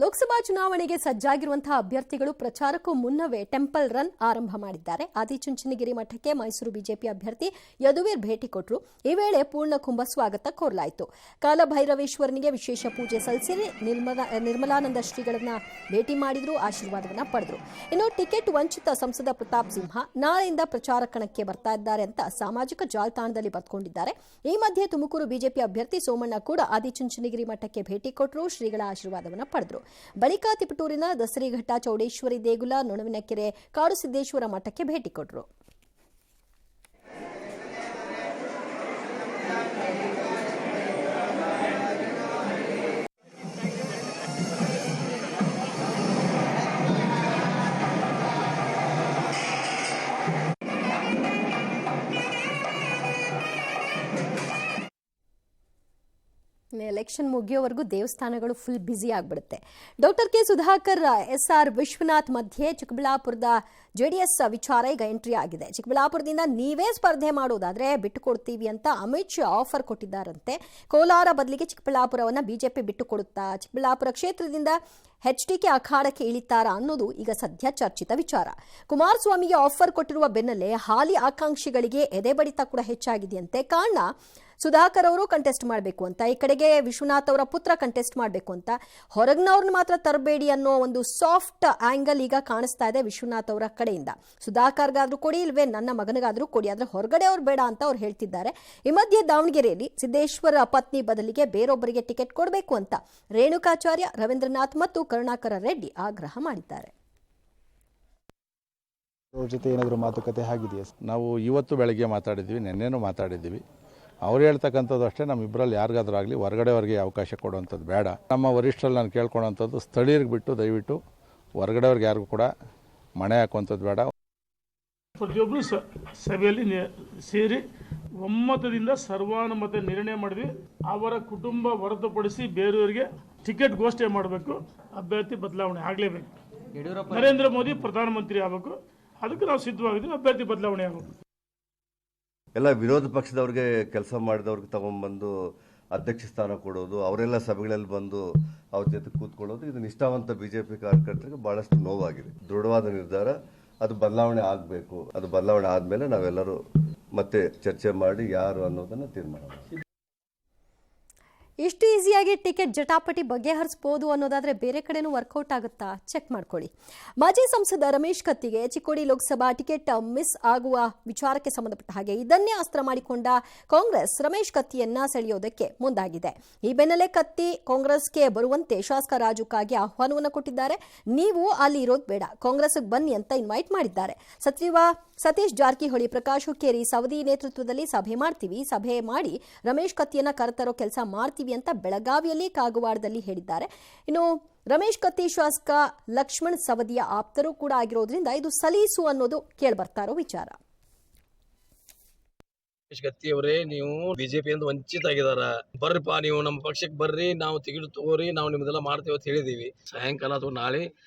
ಲೋಕಸಭಾ ಚುನಾವಣೆಗೆ ಸಜ್ಜಾಗಿರುವಂತಹ ಅಭ್ಯರ್ಥಿಗಳು ಪ್ರಚಾರಕ್ಕೂ ಮುನ್ನವೇ ಟೆಂಪಲ್ ರನ್ ಆರಂಭ ಮಾಡಿದ್ದಾರೆ. ಆದಿಚುಂಚನಗಿರಿ ಮಠಕ್ಕೆ ಮೈಸೂರು ಬಿಜೆಪಿ ಅಭ್ಯರ್ಥಿ ಯದುವೀರ್ ಭೇಟಿ ಕೊಟ್ಟರು. ಈ ವೇಳೆ ಪೂರ್ಣ ಕುಂಭ ಸ್ವಾಗತ ಕೋರಲಾಯಿತು. ಕಾಲಭೈರವೇಶ್ವರನಿಗೆ ವಿಶೇಷ ಪೂಜೆ ಸಲ್ಲಿಸಿ ನಿರ್ಮಲಾನಂದ ಶ್ರೀಗಳನ್ನ ಭೇಟಿ ಮಾಡಿದ್ರು, ಆಶೀರ್ವಾದವನ್ನ ಪಡೆದ್ರು. ಇನ್ನು ಟಿಕೆಟ್ ವಂಚಿತ ಸಂಸದ ಪ್ರತಾಪ್ ಸಿಂಹ ನಾಳೆಯಿಂದ ಪ್ರಚಾರ ಕಣಕ್ಕೆ ಬರ್ತಾ ಇದ್ದಾರೆ ಅಂತ ಸಾಮಾಜಿಕ ಜಾಲತಾಣದಲ್ಲಿ ಬರೆದುಕೊಂಡಿದ್ದಾರೆ. ಈ ಮಧ್ಯೆ ತುಮಕೂರು ಬಿಜೆಪಿ ಅಭ್ಯರ್ಥಿ ಸೋಮಣ್ಣ ಕೂಡ ಆದಿಚುಂಚನಗಿರಿ ಮಠಕ್ಕೆ ಭೇಟಿ ಕೊಟ್ಟರು, ಶ್ರೀಗಳ ಆಶೀರ್ವಾದವನ್ನ ಪಡೆದ್ರು. ಬಳಿಕ ತಿಪಟೂರಿನ ದಸರಿಘಟ್ಟ, ಚೌಡೇಶ್ವರಿ ದೇಗುಲ, ನೊಣವಿನಕೆರೆ, ಕಾಡುಸಿದ್ದೇಶ್ವರ ಮಠಕ್ಕೆ ಭೇಟಿ ಕೊಟ್ಟರು. ಎಲೆಕ್ಷನ್ ಮುಗಿಯೋವರೆಗೂ ದೇವಸ್ಥಾನಗಳು ಫುಲ್ ಬ್ಯುಸಿ ಆಗಿಬಿಡುತ್ತೆ. Doctor K Sudhakar, SR Vishwanath ಮಧ್ಯೆ ಚಿಕ್ಕಬಳ್ಳಾಪುರದ ಜೆಡಿಎಸ್ ವಿಚಾರ ಈಗ ಎಂಟ್ರಿ ಆಗಿದೆ. ಚಿಕ್ಕಬಳ್ಳಾಪುರದಿಂದ ನೀವೇ ಸ್ಪರ್ಧೆ ಮಾಡೋದಾದ್ರೆ ಬಿಟ್ಟು ಕೊಡ್ತೀವಿ ಅಂತ ಅಮಿತ್ ಶಾ ಆಫರ್ ಕೊಟ್ಟಿದ್ದಾರಂತೆ. ಕೋಲಾರ ಬದಲಿಗೆ ಚಿಕ್ಕಬಳ್ಳಾಪುರವನ್ನ ಬಿಜೆಪಿ ಬಿಟ್ಟು ಕೊಡುತ್ತಾ, ಚಿಕ್ಕಬಳ್ಳಾಪುರ ಕ್ಷೇತ್ರದಿಂದ ಎಚ್ಡಿಕೆ ಅಖಾಡಕ್ಕೆ ಇಳಿತಾರಾ ಅನ್ನೋದು ಈಗ ಸದ್ಯ ಚರ್ಚಿತ ವಿಚಾರ. ಕುಮಾರಸ್ವಾಮಿಗೆ ಆಫರ್ ಕೊಟ್ಟಿರುವ ಬೆನ್ನಲ್ಲೇ ಹಾಲಿ ಆಕಾಂಕ್ಷಿಗಳಿಗೆ ಎದೆಬಡಿತ ಕೂಡ ಹೆಚ್ಚಾಗಿದೆಯಂತೆ. ಕಾರಣ ಸುಧಾಕರ್ ಅವರು ಕಂಟೆಸ್ಟ್ ಮಾಡಬೇಕು ಅಂತ, ಈ ಕಡೆಗೆ ವಿಶ್ವನಾಥ್ ಅವರ ಪುತ್ರ ಕಂಟೆಸ್ಟ್ ಮಾಡಬೇಕು ಅಂತ, ಹೊರಗಿನವ್ರನ್ನ ಮಾತ್ರ ತರಬೇಡಿ ಅನ್ನೋ ಒಂದು ಸಾಫ್ಟ್ ಆಂಗಲ್ ಈಗ ಕಾಣಿಸ್ತಾ ಇದೆ ವಿಶ್ವನಾಥ್ ಅವರ ಕಡೆಯಿಂದ. ಸುಧಾಕರ್ಗಾದ್ರೂ ಕೊಡಿ, ಇಲ್ವೇ ನನ್ನ ಮಗನಿಗಾದ್ರೂ ಕೊಡಿ, ಆದ್ರೆ ಹೊರಗಡೆ ಅವ್ರು ಬೇಡ ಅಂತ ಅವ್ರು ಹೇಳ್ತಿದ್ದಾರೆ. ಈ ಮಧ್ಯೆ ದಾವಣಗೆರೆಯಲ್ಲಿ ಸಿದ್ದೇಶ್ವರ ಪತ್ನಿ ಬದಲಿಗೆ ಬೇರೊಬ್ಬರಿಗೆ ಟಿಕೆಟ್ ಕೊಡಬೇಕು ಅಂತ ರೇಣುಕಾಚಾರ್ಯ, ರವೀಂದ್ರನಾಥ್ ಮತ್ತು ಕರುಣಾಕರ ರೆಡ್ಡಿ ಆಗ್ರಹ ಮಾಡಿದ್ದಾರೆ. ಅವ್ರ ಜೊತೆ ಏನಾದರೂ ಮಾತುಕತೆ ಆಗಿದೆಯಾ? ನಾವು ಇವತ್ತು ಬೆಳಗ್ಗೆ ಮಾತಾಡಿದ್ವಿ, ನಿನ್ನೆನೂ ಮಾತಾಡಿದ್ದೀವಿ. ಅವ್ರು ಹೇಳ್ತಕ್ಕಂಥದ್ದು ಅಷ್ಟೇ, ನಮ್ಮಿಬ್ಬರಲ್ಲಿ ಯಾರಿಗಾದ್ರೂ ಆಗಲಿ ಹೊರಗಡೆಯವ್ರಿಗೆ ಅವಕಾಶ ಕೊಡುವಂಥದ್ದು ಬೇಡ. ನಮ್ಮ ವರಿಷ್ಠರಲ್ಲಿ ನಾನು ಕೇಳ್ಕೊಳ್ಳೋಂಥದ್ದು, ಸ್ಥಳೀಯರಿಗೆ ಬಿಟ್ಟು ದಯವಿಟ್ಟು ಹೊರಗಡೆಯವ್ರಿಗೆ ಯಾರಿಗೂ ಕೂಡ ಮಣೆ ಹಾಕುವಂಥದ್ದು ಬೇಡ. ಪ್ರತಿಯೊಬ್ಬರು ಸಭೆಯಲ್ಲಿ ಸೇರಿ ಒಮ್ಮತದಿಂದ ಸರ್ವಾನುಮತ ನಿರ್ಣಯ ಮಾಡಿದ್ವಿ. ಅವರ ಕುಟುಂಬ ಹೊರತುಪಡಿಸಿ ಬೇರೆಯವರಿಗೆ ಟಿಕೆಟ್ ಘೋಷಣೆ ಮಾಡಬೇಕು, ಅಭ್ಯರ್ಥಿ ಬದಲಾವಣೆ ಆಗಲೇಬೇಕು. ನರೇಂದ್ರ ಮೋದಿ ಪ್ರಧಾನಮಂತ್ರಿ ಆಗಬೇಕು, ಅದಕ್ಕೆ ನಾವು ಸಿದ್ಧವಾಗಿದ್ದೀವಿ. ಅಭ್ಯರ್ಥಿ ಬದಲಾವಣೆ ಆಗಬೇಕು. ಎಲ್ಲ ವಿರೋಧ ಪಕ್ಷದವ್ರಿಗೆ ಕೆಲಸ ಮಾಡಿದವ್ರಿಗೆ ತಗೊಂಡ್ಬಂದು ಅಧ್ಯಕ್ಷ ಸ್ಥಾನ ಕೊಡೋದು, ಅವರೆಲ್ಲ ಸಭೆಗಳಲ್ಲಿ ಬಂದು ಅವ್ರ ಜೊತೆ ಕೂತ್ಕೊಳ್ಳೋದು, ಇದು ನಿಷ್ಠಾವಂತ ಬಿಜೆಪಿ ಕಾರ್ಯಕರ್ತರಿಗೆ ಬಹಳಷ್ಟು ನೋವಾಗಿದೆ. ದೃಢವಾದ ನಿರ್ಧಾರ, ಅದು ಬದಲಾವಣೆ ಆಗಬೇಕು. ಅದು ಬದಲಾವಣೆ ಆದಮೇಲೆ ನಾವೆಲ್ಲರೂ ಮತ್ತೆ ಚರ್ಚೆ ಮಾಡಿ ಯಾರು ಅನ್ನೋದನ್ನು ತೀರ್ಮಾನ ಮಾಡ್ತೀವಿ. ಇಷ್ಟು ಈಸಿಯಾಗಿ ಟಿಕೆಟ್ ಜಟಾಪಟಿ ಬಗೆಹರಿಸಬಹುದು ಅನ್ನೋದಾದ್ರೆ ಬೇರೆ ಕಡೆನೂ ವರ್ಕೌಟ್ ಆಗುತ್ತಾ? ಚೆಕ್ ಮಾಡ್ಕೊಳ್ಳಿ. ಮಾಜಿ ಸಂಸದ ರಮೇಶ್ ಕತ್ತಿಗೆ ಚಿಕ್ಕೋಡಿ ಲೋಕಸಭಾ ಟಿಕೆಟ್ ಮಿಸ್ ಆಗುವ ವಿಚಾರಕ್ಕೆ ಸಂಬಂಧಪಟ್ಟ ಹಾಗೆ ಇದನ್ನೇ ಅಸ್ತ್ರ ಮಾಡಿಕೊಂಡ ಕಾಂಗ್ರೆಸ್ ರಮೇಶ್ ಕತ್ತಿಯನ್ನ ಸೆಳೆಯೋದಕ್ಕೆ ಮುಂದಾಗಿದೆ. ಈ ಬೆನ್ನಲ್ಲೇ ಕತ್ತಿ ಕಾಂಗ್ರೆಸ್ಗೆ ಬರುವಂತೆ ಶಾಸಕ ರಾಜು ಕಾಗೆ ಆಹ್ವಾನವನ್ನು ಕೊಟ್ಟಿದ್ದಾರೆ. ನೀವು ಅಲ್ಲಿ ಇರೋದು ಬೇಡ, ಕಾಂಗ್ರೆಸ್ಗೆ ಬನ್ನಿ ಅಂತ ಇನ್ವೈಟ್ ಮಾಡಿದ್ದಾರೆ. ಸಚಿವ ಸತೀಶ್ ಜಾರಕಿಹೊಳಿ, ಪ್ರಕಾಶ್ ಹುಕ್ಕೇರಿ ಸವದಿ ನೇತೃತ್ವದಲ್ಲಿ ಸಭೆ ಮಾಡ್ತೀವಿ, ಸಭೆ ಮಾಡಿ ರಮೇಶ್ ಕತ್ತಿಯನ್ನ ಕರೆತರೋ ಕೆಲಸ ಮಾಡ್ತೀವಿ ಅಂತ ಬೆಳಗಾವಿಯಲ್ಲಿ, ಕಾಗವಾಡದಲ್ಲಿ ಹೇಳಿದ್ದಾರೆ. ಇನ್ನು ರಮೇಶ್ ಕತ್ತಿ ಶಾಸಕ ಲಕ್ಷ್ಮಣ್ ಸವದಿಯ ಆಪ್ತರು ಕೂಡ ಆಗಿರೋದ್ರಿಂದ ಇದು ಸಲೀಸು ಅನ್ನೋದು ಕೇಳ್ಬರ್ತಾ ಇರೋ ವಿಚಾರ. ರಮೇಶ್ ಕತ್ತಿ ಅವರೇ, ನೀವು ಬಿಜೆಪಿ ಅಂತ ವಂಚಿತ ಆಗಿದಾರ, ಬರ್ರಿಪ್ಪ ನೀವು ನಮ್ಮ ಪಕ್ಷಕ್ಕೆ ಬರ್ರಿ, ನಾವು ಟಿಕೆಟ್ ತಗೋರಿ, ನಾವು ನಿಮ್ದೆಲ್ಲ ಮಾಡ್ತೇವೆ ಅಂತ ಹೇಳಿದೀವಿ. ಸಾಯಂಕಾಲ ಅಥವಾ ನಾಳೆ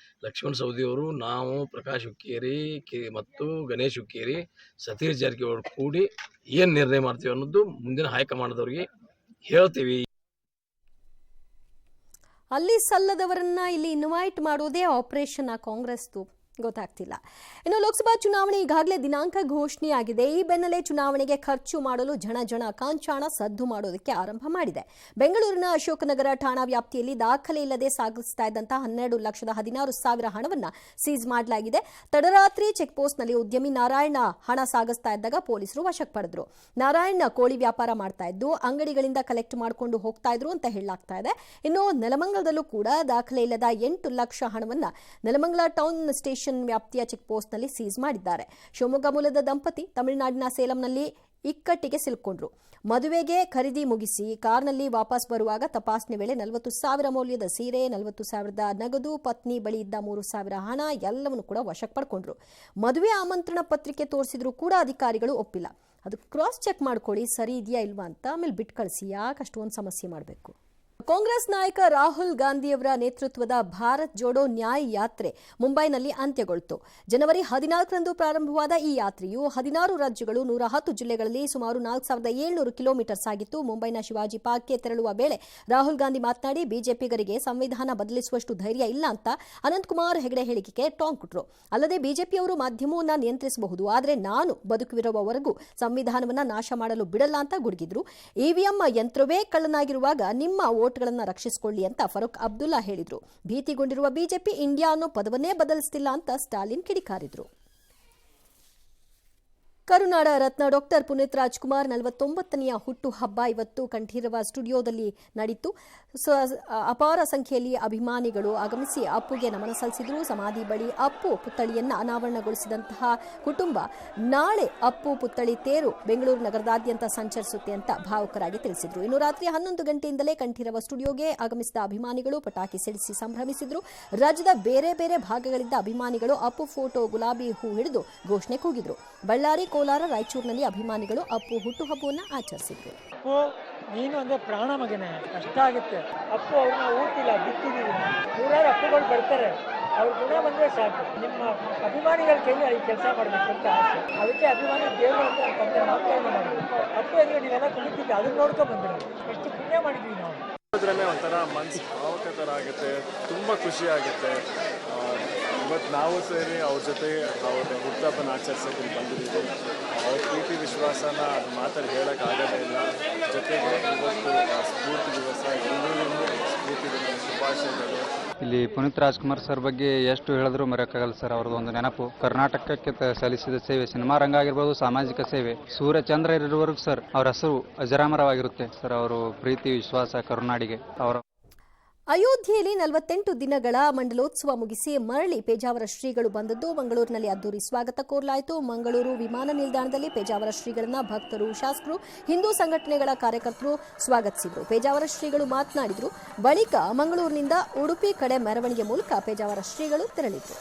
ಲಕ್ಷ್ಮಣ್ ಸವದಿ ಅವರು, ನಾವು ಪ್ರಕಾಶ್ ಹುಕ್ಕೇರಿ ಮತ್ತು ಗಣೇಶ್ ಹುಕ್ಕೇರಿ, ಸತೀಶ್ ಜಾರಕಿಹೊಳಿ ಕೂಡಿ ಏನ್ ನಿರ್ಣಯ ಮಾಡ್ತೀವಿ ಅನ್ನೋದು ಮುಂದಿನ ಹೈಕಮಾಂಡ್ದವ್ರಿಗೆ ಹೇಳ್ತೀವಿ. ಅಲ್ಲಿ ಸಲ್ಲದವರನ್ನ ಇಲ್ಲಿ ಇನ್ವೈಟ್ ಮಾಡೋದೇ ಆಪರೇಷನ್ ಕಾಂಗ್ರೆಸ್ದು ಗೊತ್ತಾಗ್ತಿಲ್ಲ. ಇನ್ನು ಲೋಕಸಭಾ ಚುನಾವಣೆ ಈಗಾಗಲೇ ದಿನಾಂಕ ಘೋಷಣೆಯಾಗಿದೆ. ಈ ಬೆನ್ನಲ್ಲೇ ಚುನಾವಣೆಗೆ ಖರ್ಚು ಮಾಡಲು ಜನ ಕಾಂಚಾಣ ಸದ್ದು ಮಾಡೋದಕ್ಕೆ ಆರಂಭ ಮಾಡಿದೆ. ಬೆಂಗಳೂರಿನ ಅಶೋಕನಗರ ಠಾಣಾ ವ್ಯಾಪ್ತಿಯಲ್ಲಿ ದಾಖಲೆ ಇಲ್ಲದೆ ಸಾಗಿಸ್ತಾ ಇದ್ದಂತಹ 12,16,000 ಹಣವನ್ನು ಸೀಸ್ ಮಾಡಲಾಗಿದೆ. ತಡರಾತ್ರಿ ಚೆಕ್ ಪೋಸ್ಟ್ನಲ್ಲಿ ಉದ್ಯಮಿ ನಾರಾಯಣ ಹಣ ಸಾಗಿಸ್ತಾ ಇದ್ದಾಗ ಪೊಲೀಸರು ವಶಕ್ಕೆ ಪಡೆದ್ರು. ನಾರಾಯಣ ಕೋಳಿ ವ್ಯಾಪಾರ ಮಾಡ್ತಾ ಇದ್ದು ಅಂಗಡಿಗಳಿಂದ ಕಲೆಕ್ಟ್ ಮಾಡಿಕೊಂಡು ಹೋಗ್ತಾ ಇದ್ರು ಅಂತ ಹೇಳಲಾಗ್ತಾ ಇದೆ. ಇನ್ನು ನೆಲಮಂಗಲದಲ್ಲೂ ಕೂಡ ದಾಖಲೆ ಇಲ್ಲದ 8 ಲಕ್ಷ ಹಣವನ್ನು ನೆಲಮಂಗಲ ಟೌನ್ ಸ್ಟೇಷನ್ ವ್ಯಾಪ್ತಿಯ ಚೆಕ್ ಪೋಸ್ಟ್ನಲ್ಲಿ ಸೀಸ್ ಮಾಡಿದ್ದಾರೆ. ಶಿವಮೊಗ್ಗ ಮೂಲದ ದಂಪತಿ ತಮಿಳುನಾಡಿನ ಸೇಲಂನಲ್ಲಿ ಇಕ್ಕಟ್ಟಿಗೆ ಸಿಲುಕೊಂಡ್ರು. ಮದುವೆಗೆ ಖರೀದಿ ಮುಗಿಸಿ ಕಾರ್ನಲ್ಲಿ ವಾಪಸ್ ಬರುವಾಗ ತಪಾಸಣೆ ವೇಳೆ 40,000 ಮೌಲ್ಯದ ಸೀರೆ, 40,000 ನಗದು, ಪತ್ನಿ ಬಳಿ ಇದ್ದ 3,000 ಹಣ ಎಲ್ಲವನ್ನು ಕೂಡ ವಶಕ್ಕೆ ಪಡ್ಕೊಂಡ್ರು. ಮದುವೆ ಆಮಂತ್ರಣ ಪತ್ರಿಕೆ ತೋರಿಸಿದ್ರು ಕೂಡ ಅಧಿಕಾರಿಗಳು ಒಪ್ಪಿಲ್ಲ. ಅದು ಕ್ರಾಸ್ ಚೆಕ್ ಮಾಡ್ಕೊಳ್ಳಿ, ಸರಿ ಇದೆಯಾ ಇಲ್ವಾ ಅಂತ, ಆಮೇಲೆ ಬಿಟ್ಟು ಕಳಿಸಿ, ಯಾಕೆ ಅಷ್ಟೊಂದು ಸಮಸ್ಯೆ ಮಾಡಬೇಕು. ಕಾಂಗ್ರೆಸ್ ನಾಯಕ ರಾಹುಲ್ ಗಾಂಧಿಯವರ ನೇತೃತ್ವದ ಭಾರತ್ ಜೋಡೋ ನ್ಯಾಯ್ ಯಾತ್ರೆ ಮುಂಬೈನಲ್ಲಿ ಅಂತ್ಯಗೊಳ್ತು. ಜನವರಿ 14ರಂದು ಪ್ರಾರಂಭವಾದ ಈ ಯಾತ್ರೆಯು 16 ರಾಜ್ಯಗಳು 110 ಜಿಲ್ಲೆಗಳಲ್ಲಿ ಸುಮಾರು 4700 ಕಿಲೋಮೀಟರ್ ಸಾಗಿತ್ತು. ಮುಂಬೈನ ಶಿವಾಜಿ ಪಾರ್ಕ್ಗೆ ತೆರಳುವ ವೇಳೆ ರಾಹುಲ್ ಗಾಂಧಿ ಮಾತನಾಡಿ, ಬಿಜೆಪಿಗರಿಗೆ ಸಂವಿಧಾನ ಬದಲಿಸುವಷ್ಟು ಧೈರ್ಯ ಇಲ್ಲ ಅಂತ ಅನಂತಕುಮಾರ್ ಹೆಗಡೆ ಹೇಳಿಕೆಗೆ ಟಾಂಗ್ ಕೊಟ್ಟರು. ಅಲ್ಲದೆ ಬಿಜೆಪಿಯವರು ಮಾಧ್ಯಮವನ್ನ ನಿಯಂತ್ರಿಸಬಹುದು, ಆದರೆ ನಾನು ಬದುಕಿರುವವರೆಗೂ ಸಂವಿಧಾನವನ್ನ ನಾಶ ಮಾಡಲು ಬಿಡಲ್ಲ ಅಂತ ಗುಡುಗಿದ್ರು. ಇವಿಎಂ ಯಂತ್ರವೇ ಕಳ್ಳನಾಗಿರುವಾಗ ನಿಮ್ಮ ವೋಟ್ಗಳನ್ನು ರಕ್ಷಿಸಿಕೊಳ್ಳಿ ಅಂತ ಫರೂಕ್ ಅಬ್ದುಲ್ಲಾ ಹೇಳಿದ್ರು. ಭೀತಿಗೊಂಡಿರುವ ಬಿಜೆಪಿ ಇಂಡಿಯಾ ಅನ್ನೋ ಪದವನ್ನೇ ಬದಲಿಸ್ತಿಲ್ಲ ಅಂತ ಸ್ಟಾಲಿನ್ ಕಿಡಿಕಾರಿದ್ರು. ಕರುನಾಡ ರತ್ನ ಡಾಕ್ಟರ್ ಪುನೀತ್ ರಾಜ್ಕುಮಾರ್ 49ನೆಯ ಹುಟ್ಟುಹಬ್ಬ ಇವತ್ತು ಕಂಠೀರವ ಸ್ಟುಡಿಯೋದಲ್ಲಿ ನಡೆಯಿತು. ಅಪಾರ ಸಂಖ್ಯೆಯಲ್ಲಿ ಅಭಿಮಾನಿಗಳು ಆಗಮಿಸಿ ಅಪ್ಪುಗೆ ನಮನ ಸಲ್ಲಿಸಿದರು. ಸಮಾಧಿ ಬಳಿ ಅಪ್ಪು ಪುತ್ಥಳಿಯನ್ನು ಅನಾವರಣಗೊಳಿಸಿದಂತಹ ಕುಟುಂಬ ನಾಳೆ ಅಪ್ಪು ಪುತ್ಥಳಿ ತೇರು ಬೆಂಗಳೂರು ನಗರದಾದ್ಯಂತ ಸಂಚರಿಸುತ್ತೆ ಅಂತ ಭಾವುಕರಾಗಿ ತಿಳಿಸಿದರು. ಇನ್ನು ರಾತ್ರಿ 11 ಗಂಟೆಯಿಂದಲೇ ಕಂಠೀರವ ಸ್ಟುಡಿಯೋಗೆ ಆಗಮಿಸಿದ ಅಭಿಮಾನಿಗಳು ಪಟಾಕಿ ಸಿಡಿಸಿ ಸಂಭ್ರಮಿಸಿದರು. ರಾಜ್ಯದ ಬೇರೆ ಬೇರೆ ಭಾಗಗಳಿಂದ ಅಭಿಮಾನಿಗಳು ಅಪ್ಪು ಫೋಟೋ ಗುಲಾಬಿ ಹೂ ಹಿಡಿದು ಘೋಷಣೆ ಕೂಗಿದ್ರು. ಬಳ್ಳಾರಿ, ಕೋಲಾರ, ರಾಯಚೂರಿನಲ್ಲಿ ಅಭಿಮಾನಿಗಳು ಅಪ್ಪು ಹುಟ್ಟುಹಬ್ಬವನ್ನು ಆಚರಿಸಿದ್ರು. ಅಪ್ಪು ನೀನು ಅಂದ್ರೆ ಪ್ರಾಣ ಮಗನೇ, ಕಷ್ಟ ಆಗುತ್ತೆ. ಅಪ್ಪು ಅವ್ರನ್ನ ಊಟಿಲ್ಲ, ಬಿಟ್ಟಿದ್ದೀವಿ. 100 ಅಪ್ಪುಗಳು ಬರ್ತಾರೆ, ಅವ್ರ ಗುಣ ಬಂದ್ರೆ ಸಾಕು. ನಿಮ್ಮ ಅಭಿಮಾನಿಗಳ ಕೈಲಿ ಈ ಕೆಲಸ ಮಾಡಬೇಕು ಅಂತ ಆಸೆ. ಅದಕ್ಕೆ ಅಭಿಮಾನಿ ದೇವರು ಅಂತ ತಂದೆ ನಾಮಕರಣ ಮಾಡಬೇಕು. ಅಪ್ಪು ಎದುರು ನೀವೆಲ್ಲ ಕುಳಿತಿದ್ದೆ, ಅದನ್ನ ನೋಡ್ಕೊಂಡು ಬಂದ್ರೆ ಎಷ್ಟು ಪುಣ್ಯ ಮಾಡಿದ್ವಿ ನಾವು. ಒಂಥರ ಮನ್ಸು ಭಾವಕ ಥರ ಆಗುತ್ತೆ, ತುಂಬ ಖುಷಿ ಆಗುತ್ತೆ. ಇವತ್ತು ನಾವು ಸೇರಿ ಅವ್ರ ಜೊತೆ ಅವ್ರ ಹುಟ್ಟುಹಬ್ಬನ ಆಚರಿಸೋಕೆ ಬಂದಿದ್ದೀವಿ. ಅವ್ರ ಪ್ರೀತಿ ವಿಶ್ವಾಸನ ಅದು ಮಾತಾಡಿ ಹೇಳೋಕ್ಕಾಗೋದೇ ಇಲ್ಲ. ಜೊತೆಗೆ ಇವತ್ತು ಸ್ಫೂರ್ತಿ ದಿವಸ, ಎಲ್ಲರಿಗೂ ಸ್ಫೂರ್ತಿ ದಿನ ಶುಭಾಶಯಗಳು. ಇಲ್ಲಿ ಪುನೀತ್ ರಾಜ್ಕುಮಾರ್ ಸರ್ ಬಗ್ಗೆ ಎಷ್ಟು ಹೇಳಿದ್ರು ಮರೆಯೋಕ್ಕಾಗಲ್ಲ ಸರ್. ಅವ್ರದ್ದು ಒಂದು ನೆನಪು, ಕರ್ನಾಟಕಕ್ಕೆ ಸಲ್ಲಿಸಿದ ಸೇವೆ, ಸಿನಿಮಾ ರಂಗ ಆಗಿರ್ಬೋದು, ಸಾಮಾಜಿಕ ಸೇವೆ, ಸೂರ್ಯಚಂದ್ರ ಇರುವವರೆಗೂ ಸರ್ ಅವರ ಹೆಸರು ಅಜರಾಮರವಾಗಿರುತ್ತೆ ಸರ್. ಅವರು ಪ್ರೀತಿ ವಿಶ್ವಾಸ ಕರುನಾಡಿಗೆ ಅವರ. ಅಯೋಧ್ಯೆಯಲ್ಲಿ 48 ದಿನಗಳ ಮಂಡಲೋತ್ಸವ ಮುಗಿಸಿ ಮರಳಿ ಪೇಜಾವರ ಶ್ರೀಗಳು ಬಂದದ್ದು ಮಂಗಳೂರಿನಲ್ಲಿ ಅದ್ದೂರಿ ಸ್ವಾಗತ ಕೋರಲಾಯಿತು. ಮಂಗಳೂರು ವಿಮಾನ ನಿಲ್ದಾಣದಲ್ಲಿ ಪೇಜಾವರ ಶ್ರೀಗಳನ್ನ ಭಕ್ತರು, ಶಾಸಕರು, ಹಿಂದೂ ಸಂಘಟನೆಗಳ ಕಾರ್ಯಕರ್ತರು ಸ್ವಾಗತಿಸಿದರು. ಪೇಜಾವರ ಶ್ರೀಗಳು ಮಾತನಾಡಿದರು. ಬಳಿಕ ಮಂಗಳೂರಿನಿಂದ ಉಡುಪಿ ಕಡೆ ಮೆರವಣಿಗೆ ಮೂಲಕ ಪೇಜಾವರ ಶ್ರೀಗಳು ತೆರಳಿದರು.